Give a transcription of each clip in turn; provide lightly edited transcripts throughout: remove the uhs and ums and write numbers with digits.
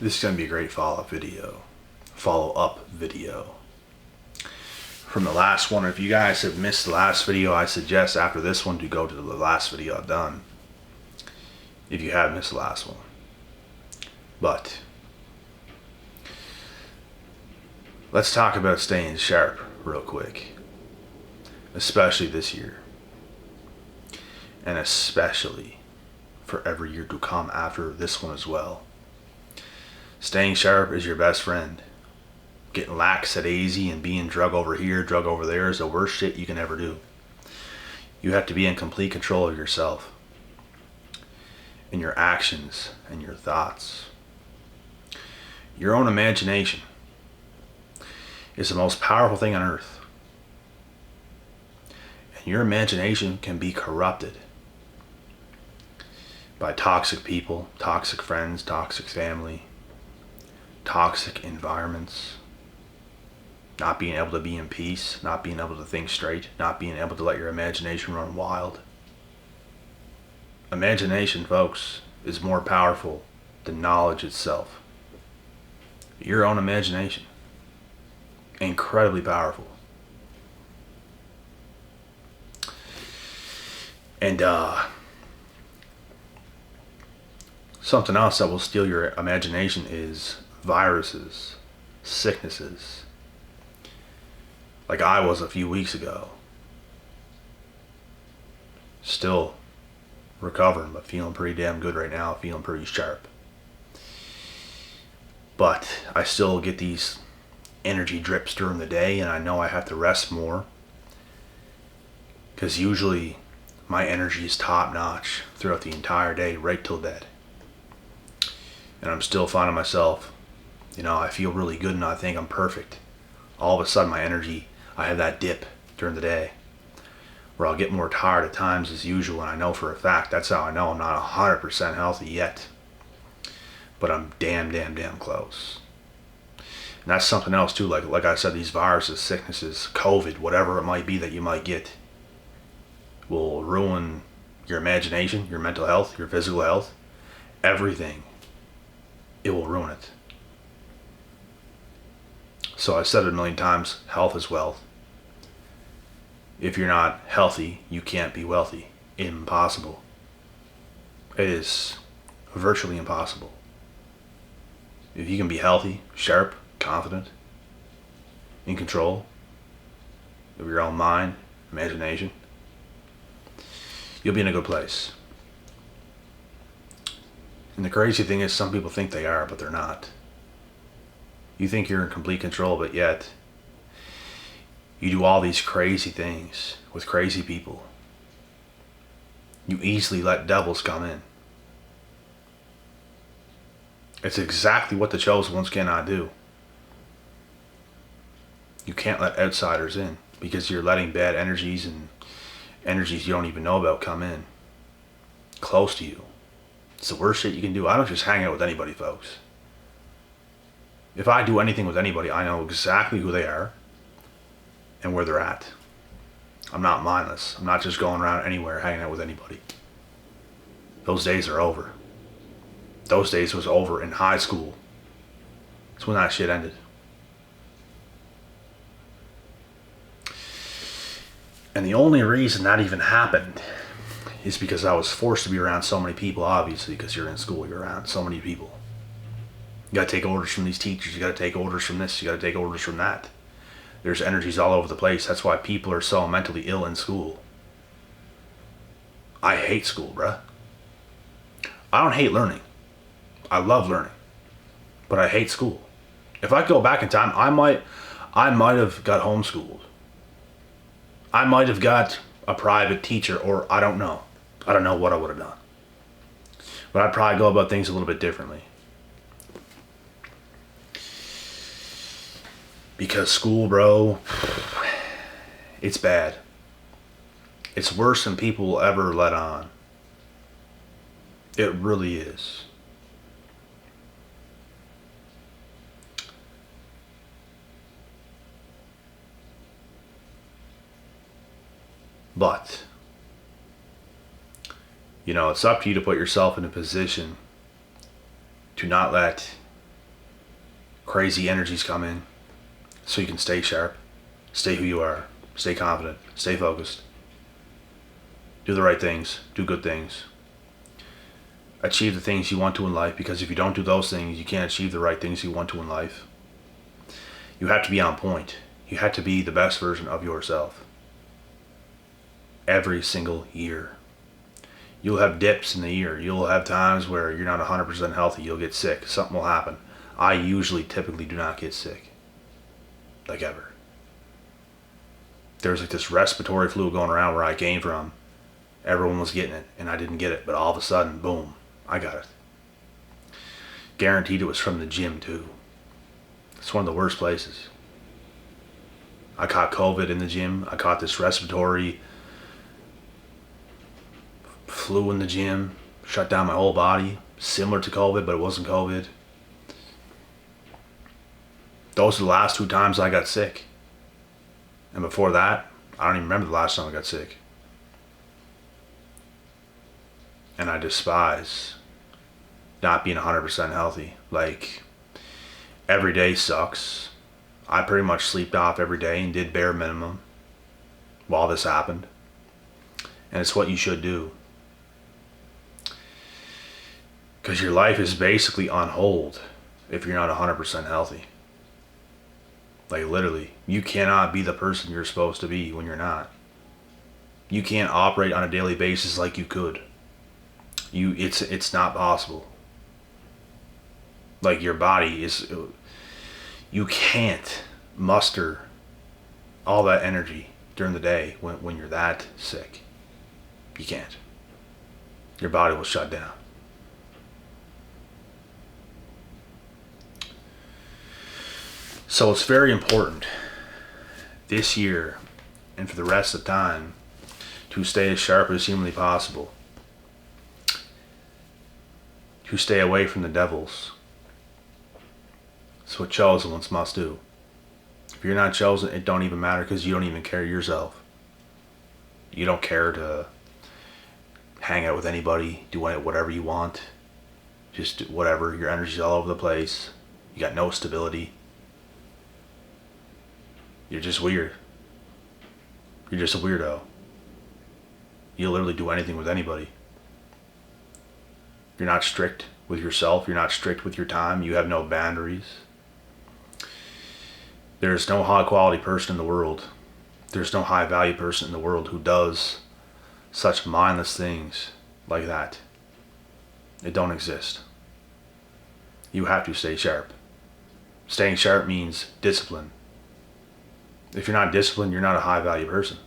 This is going to be a great follow-up video from the last one. If you guys have missed the last video, I suggest after this one to go to the last video I've done, if you have missed the last one. But let's talk about staying sharp real quick, especially this year, and especially for every year to come after this one as well. Staying sharp is your best friend. Getting lackadaisy and being drug over here, drug over there is the worst shit you can ever do. You have to be in complete control of yourself, in your actions and your thoughts. Your own imagination is the most powerful thing on earth. And your imagination can be corrupted by toxic people, toxic friends, toxic family, toxic environments, not being able to be in peace, not being able to think straight, not being able to let your imagination run wild. Imagination, folks, is more powerful than knowledge itself. Your own imagination, incredibly powerful. And something else that will steal your imagination is viruses, sicknesses, like I was a few weeks ago. Still recovering, but feeling pretty damn good right now, feeling pretty sharp. But I still get these energy drips during the day, and I know I have to rest more, because usually my energy is top notch throughout the entire day, right till bed. And I'm still finding myself, I feel really good and I think I'm perfect. All of a sudden my energy, I have that dip during the day where I'll get more tired at times as usual, and I know for a fact that's how I know I'm not 100% healthy yet. But I'm damn close. And that's something else too, like I said, these viruses, sicknesses, COVID, whatever it might be that you might get, will ruin your imagination, your mental health, your physical health, everything. It will ruin it. So I've said it a million times, health is wealth. If you're not healthy, you can't be wealthy. Impossible. It is virtually impossible. If you can be healthy, sharp, confident, in control of your own mind, imagination, you'll be in a good place. And the crazy thing is, some people think they are, but they're not. You think you're in complete control, but yet you do all these crazy things with crazy people. You easily let devils come in. It's exactly what the chosen ones cannot do. You can't let outsiders in, because you're letting bad energies and energies you don't even know about come in close to you. It's the worst shit you can do. I don't just hang out with anybody, folks. If I do anything with anybody, I know exactly who they are and where they're at. I'm not mindless. I'm not just going around anywhere hanging out with anybody. Those days are over. Those days was over in high school. That's when that shit ended. And the only reason that even happened is because I was forced to be around so many people, obviously, because you're in school, you're around so many people. You gotta take orders from these teachers, you gotta take orders from this, you gotta take orders from that. There's energies all over the place. That's why people are so mentally ill in school. I hate school, bruh. I don't hate learning. I love learning. But I hate school. If I go back in time, I might have got homeschooled. I might have got a private teacher, or I don't know. I don't know what I would have done. But I'd probably go about things a little bit differently. Because school, bro, it's bad. It's worse than people will ever let on. It really is. But, it's up to you to put yourself in a position to not let crazy energies come in, so you can stay sharp, stay who you are, stay confident, stay focused, do the right things, do good things, achieve the things you want to in life, because if you don't do those things, you can't achieve the right things you want to in life. You have to be on point. You have to be the best version of yourself. Every single year. You'll have dips in the year. You'll have times where you're not 100% healthy. You'll get sick. Something will happen. I typically do not get sick. Like ever. There's like this respiratory flu going around where I came from. Everyone was getting it and I didn't get it. But all of a sudden, boom, I got it. Guaranteed it was from the gym too. It's one of the worst places. I caught COVID in the gym. I caught this respiratory flu in the gym. Shut down my whole body. Similar to COVID, but it wasn't COVID. Those are the last 2 times I got sick. And before that, I don't even remember the last time I got sick. And I despise not being 100% healthy. Like, every day sucks. I pretty much sleeped off every day and did bare minimum while this happened. And it's what you should do. Because your life is basically on hold if you're not 100% healthy. Like literally, you cannot be the person you're supposed to be when you're not. You can't operate on a daily basis like you could. It's not possible. Like your body is, you can't muster all that energy during the day when you're that sick. You can't. Your body will shut down. So it's very important this year and for the rest of the time to stay as sharp as humanly possible. To stay away from the devils. It's what chosen ones must do. If you're not chosen, it don't even matter because you don't even care yourself. You don't care to hang out with anybody, do whatever you want. Just do whatever. Your energy's all over the place. You got no stability. You're just weird. You're just a weirdo. You'll literally do anything with anybody. You're not strict with yourself. You're not strict with your time. You have no boundaries. There's no high quality person in the world. There's no high value person in the world who does such mindless things like that. It don't exist. You have to stay sharp. Staying sharp means discipline. If you're not disciplined, you're not a high value person.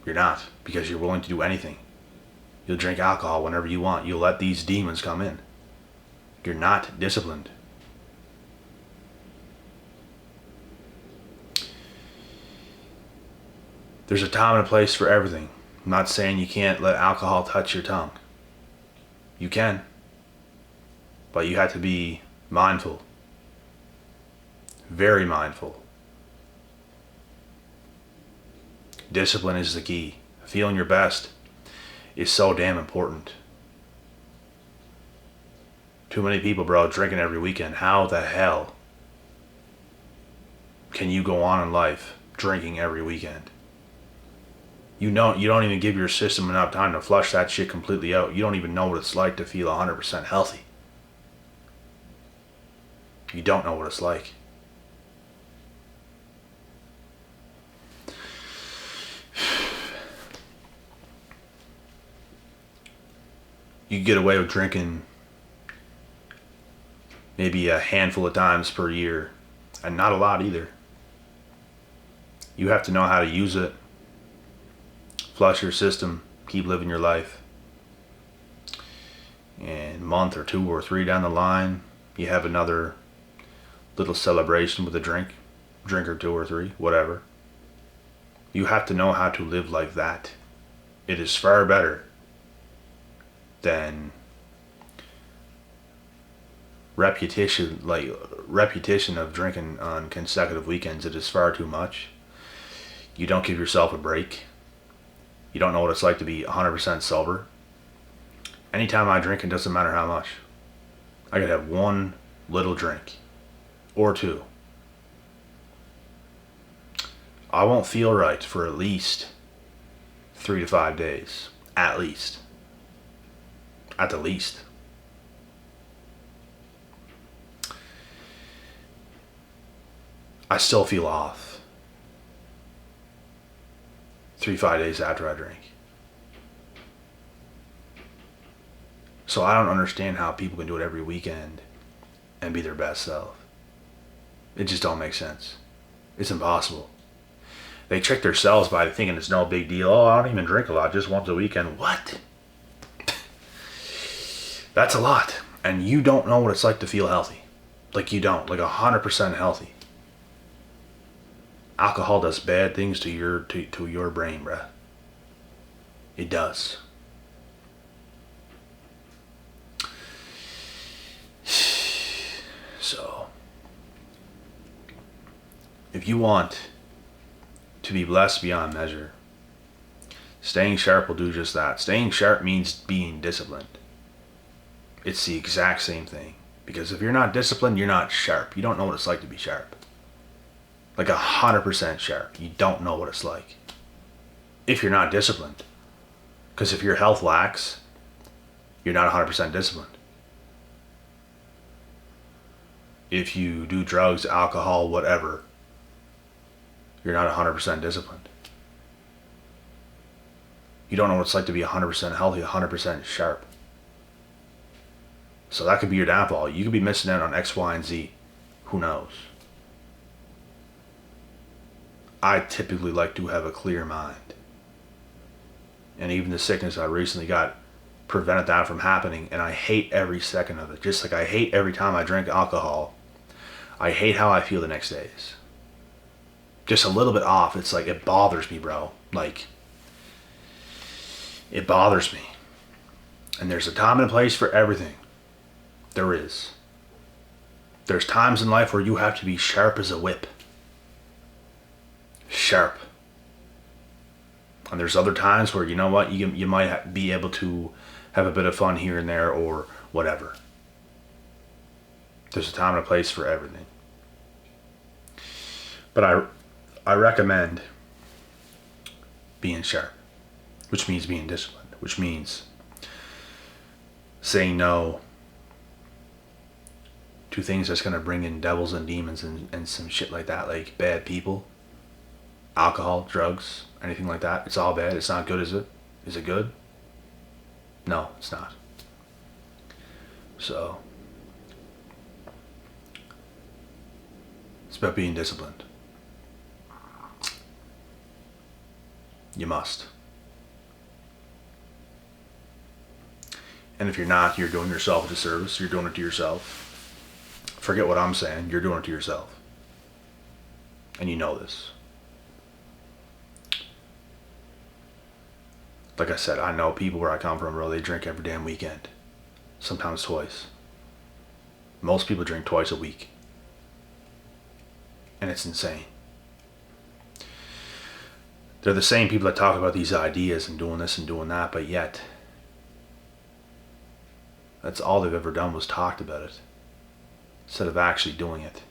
You're not, because you're willing to do anything. You'll drink alcohol whenever you want. You'll let these demons come in. You're not disciplined. There's a time and a place for everything. I'm not saying you can't let alcohol touch your tongue. You can. But you have to be mindful. Very mindful. Discipline is the key. Feeling your best is so damn important. Too many people, bro, drinking every weekend. How the hell can you go on in life drinking every weekend? You don't even give your system enough time to flush that shit completely out. You don't even know what it's like to feel 100% healthy. You don't know what it's like. You get away with drinking maybe a handful of times per year, and not a lot either. You have to know how to use it, flush your system, keep living your life. And a month or 2 or 3 down the line, you have another little celebration with a drink or 2 or 3, whatever. You have to know how to live like that. It is far better than repetition of drinking on consecutive weekends. It is far too much. You don't give yourself a break. You don't know what it's like to be 100% sober. Anytime I drink, it doesn't matter how much. I could have one little drink or 2. I won't feel right for at least 3 to 5 days. At least. At the least. I still feel off 3 to 5 days after I drink. So I don't understand how people can do it every weekend and be their best self. It just don't make sense. It's impossible. They trick themselves by thinking it's no big deal. Oh, I don't even drink a lot, just once a weekend. What? That's a lot. And you don't know what it's like to feel healthy. Like you don't. Like 100% healthy. Alcohol does bad things to your brain, bruh. It does. So, if you want to be blessed beyond measure, staying sharp will do just that. Staying sharp means being disciplined. It's the exact same thing. Because if you're not disciplined, you're not sharp. You don't know what it's like to be sharp. Like 100% sharp. You don't know what it's like. If you're not disciplined. Because if your health lacks, you're not 100% disciplined. If you do drugs, alcohol, whatever, you're not 100% disciplined. You don't know what it's like to be 100% healthy, 100% sharp. So that could be your downfall. You could be missing out on X, Y, and Z. Who knows? I typically like to have a clear mind. And even the sickness I recently got prevented that from happening. And I hate every second of it. Just like I hate every time I drink alcohol. I hate how I feel the next days. Just a little bit off. It's like it bothers me, bro. Like, it bothers me. And there's a time and a place for everything. There is. There's times in life where you have to be sharp as a whip. Sharp. And there's other times where, you know what, you might be able to have a bit of fun here and there or whatever. There's a time and a place for everything. But I recommend being sharp, which means being disciplined, which means saying no to things that's going to bring in devils and demons and some shit like that, like bad people, alcohol, drugs, anything like that. It's all bad. It's not good, is it? Is it good? No, it's not. So, it's about being disciplined. You must. And if you're not, you're doing yourself a disservice. You're doing it to yourself. Forget what I'm saying. You're doing it to yourself. And you know this. Like I said, I know people where I come from, bro, they drink every damn weekend. Sometimes twice. Most people drink twice a week. And it's insane. They're the same people that talk about these ideas and doing this and doing that, but yet that's all they've ever done was talked about it instead of actually doing it.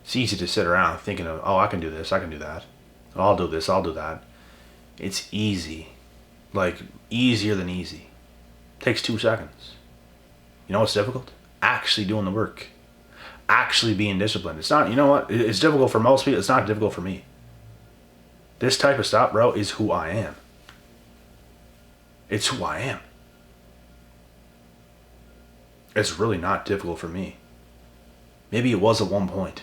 It's easy to sit around thinking of, oh, I can do this, I can do that. I'll do this, I'll do that. It's easy. Like, easier than easy. Takes 2 seconds. You know what's difficult? Actually doing the work. Actually being disciplined. It's not, you know what? It's difficult for most people. It's not difficult for me. This type of stuff, bro, is who I am. It's who I am. It's really not difficult for me. Maybe it was at one point.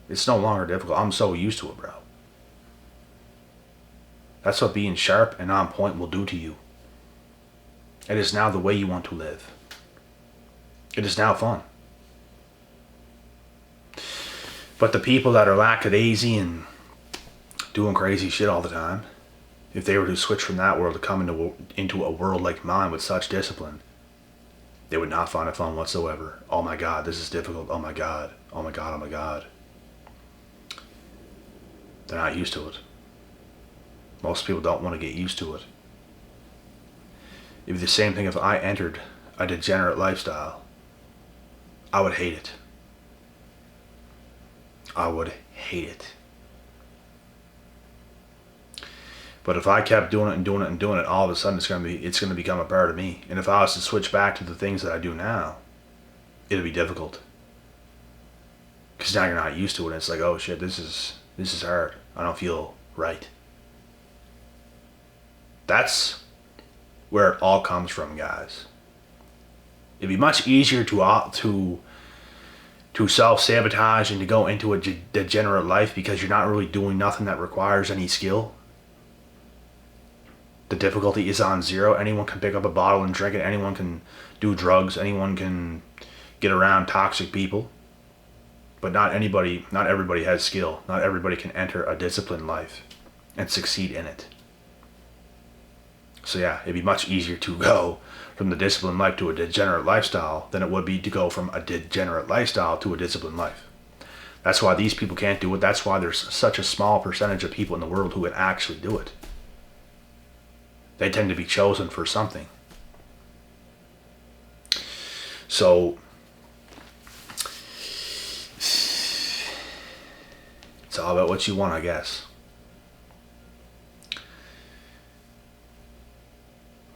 It's no longer difficult. I'm so used to it, bro. That's what being sharp and on point will do to you. It is now the way you want to live. It is now fun. But the people that are lackadaisy and doing crazy shit all the time, if they were to switch from that world to come into a world like mine with such discipline, they would not find it fun whatsoever. Oh my God, this is difficult. Oh my God. Oh my God, oh my God. They're not used to it. Most people don't want to get used to it. It'd be the same thing if I entered a degenerate lifestyle. I would hate it. I would hate it. But if I kept doing it and doing it and doing it, all of a sudden it's gonna become a part of me. And if I was to switch back to the things that I do now, it'd be difficult. Because now you're not used to it. And it's like, oh shit, this is hard. I don't feel right. That's where it all comes from, guys. It'd be much easier to self-sabotage and to go into a degenerate life because you're not really doing nothing that requires any skill. The difficulty is on zero. Anyone can pick up a bottle and drink it. Anyone can do drugs. Anyone can get around toxic people. But not everybody has skill. Not everybody can enter a disciplined life and succeed in it. So yeah, it'd be much easier to go from the disciplined life to a degenerate lifestyle than it would be to go from a degenerate lifestyle to a disciplined life. That's why these people can't do it. That's why there's such a small percentage of people in the world who can actually do it. They tend to be chosen for something. So it's all about what you want, I guess.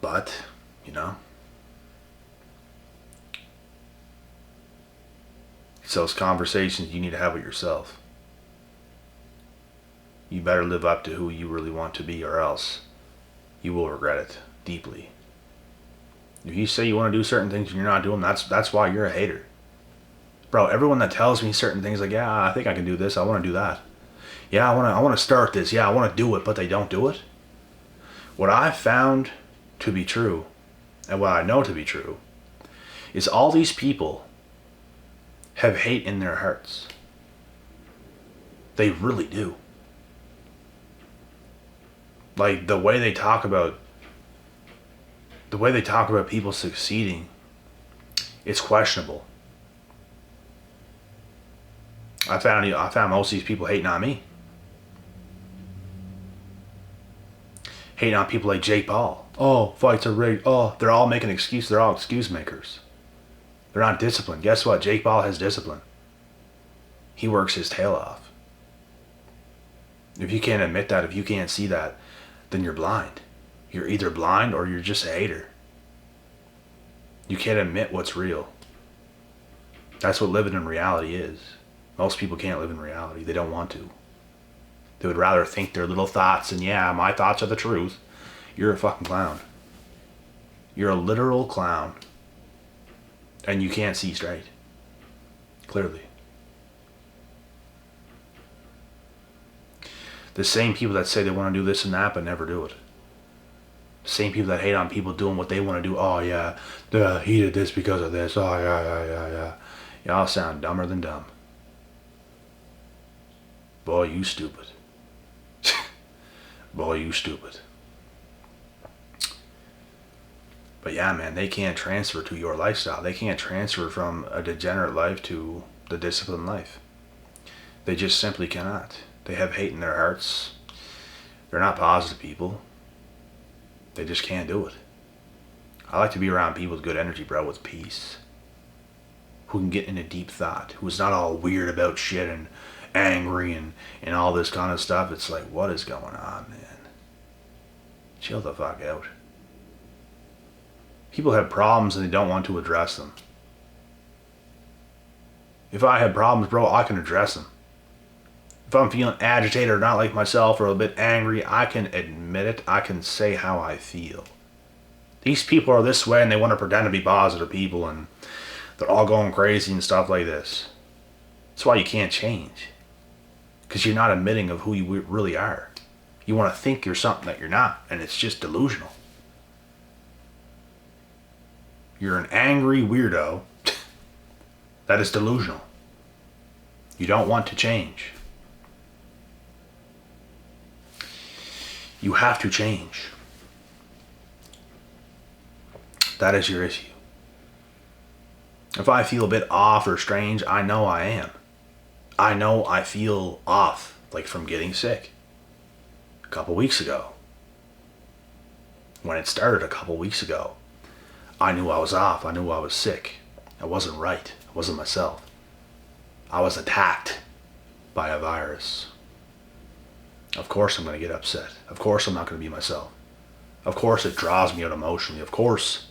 But, it's those conversations you need to have with yourself. You better live up to who you really want to be, or else you will regret it deeply. If you say you want to do certain things and you're not doing them, that's why you're a hater. Bro, everyone that tells me certain things like, yeah, I think I can do this, I want to do that. Yeah, I want to start this. Yeah, I want to do it, but they don't do it. What I've found to be true, and what I know to be true, is all these people have hate in their hearts. They really do. Like the way they talk about people succeeding, it's questionable. I found most of these people hating on me. Hating on people like Jake Paul. Oh, fights are rigged. Oh, they're all making excuses. They're all excuse makers. They're not disciplined. Guess what? Jake Paul has discipline. He works his tail off. If you can't admit that, if you can't see that, then you're blind. You're either blind or you're just a hater. You can't admit what's real. That's what living in reality is. Most people can't live in reality. They don't want to. They would rather think their little thoughts, and yeah, my thoughts are the truth. You're a fucking clown. You're a literal clown. And you can't see straight. Clearly. The same people that say they want to do this and that but never do it. The same people that hate on people doing what they want to do. Oh yeah, he did this because of this. Oh yeah. Y'all sound dumber than dumb. Boy, you stupid. Boy, you stupid. But yeah, man, they can't transfer to your lifestyle. They can't transfer from a degenerate life to the disciplined life. They just simply cannot. They have hate in their hearts. They're not positive people. They just can't do it. I like to be around people with good energy, bro, with peace. Who can get into deep thought. Who's not all weird about shit and angry and all this kind of stuff. It's like, what is going on, man? Chill the fuck out. People have problems and they don't want to address them. If I have problems, bro, I can address them. If I'm feeling agitated or not like myself or a bit angry, I can admit it. I can say how I feel. These people are this way and they want to pretend to be positive people and they're all going crazy and stuff like this. That's why you can't change. Because you're not admitting of who you really are. You want to think you're something that you're not, and it's just delusional. You're an angry weirdo that is delusional. You don't want to change. You have to change. That is your issue. If I feel a bit off or strange, I know I am. I know I feel off, like from getting sick. A couple weeks ago. When it started a couple weeks ago, I knew I was off. I knew I was sick. I wasn't right. I wasn't myself. I was attacked. by a virus. Of course I'm going to get upset. Of course I'm not going to be myself. Of course it draws me out emotionally. Of course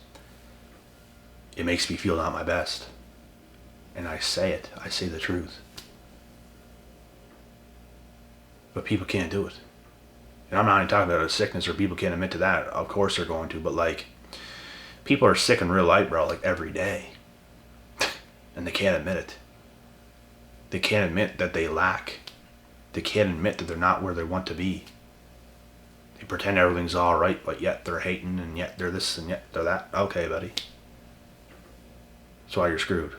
it makes me feel not my best. And I say it. I say the truth. But people can't do it. And I'm not even talking about a sickness or people can't admit to that. Of course they're going to. But like, people are sick in real life, bro, like every day. And they can't admit it. They can't admit that they lack. They can't admit that they're not where they want to be. They pretend everything's all right, but yet they're hating, and yet they're this, and yet they're that. Okay, buddy. That's why you're screwed.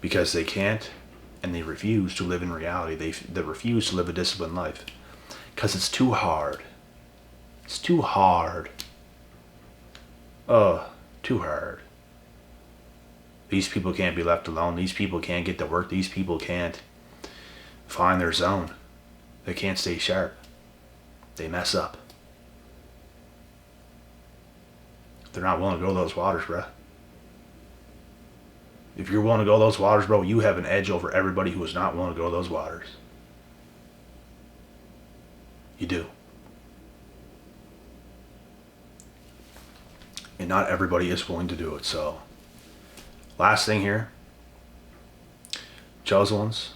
Because they can't, and they refuse to live in reality. They refuse to live a disciplined life. Because it's too hard. It's too hard. Too hard. These people can't be left alone. These people can't get to work. These people can't find their zone. They can't stay sharp. They mess up. They're not willing to go those waters, bruh. If you're willing to go those waters, bro, you have an edge over everybody who is not willing to go those waters. You do. And not everybody is willing to do it, so... Last thing here, chosen ones,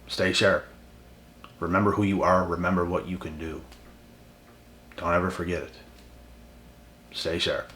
stay sharp. Remember who you are. Remember what you can do. Don't ever forget it. Stay sharp.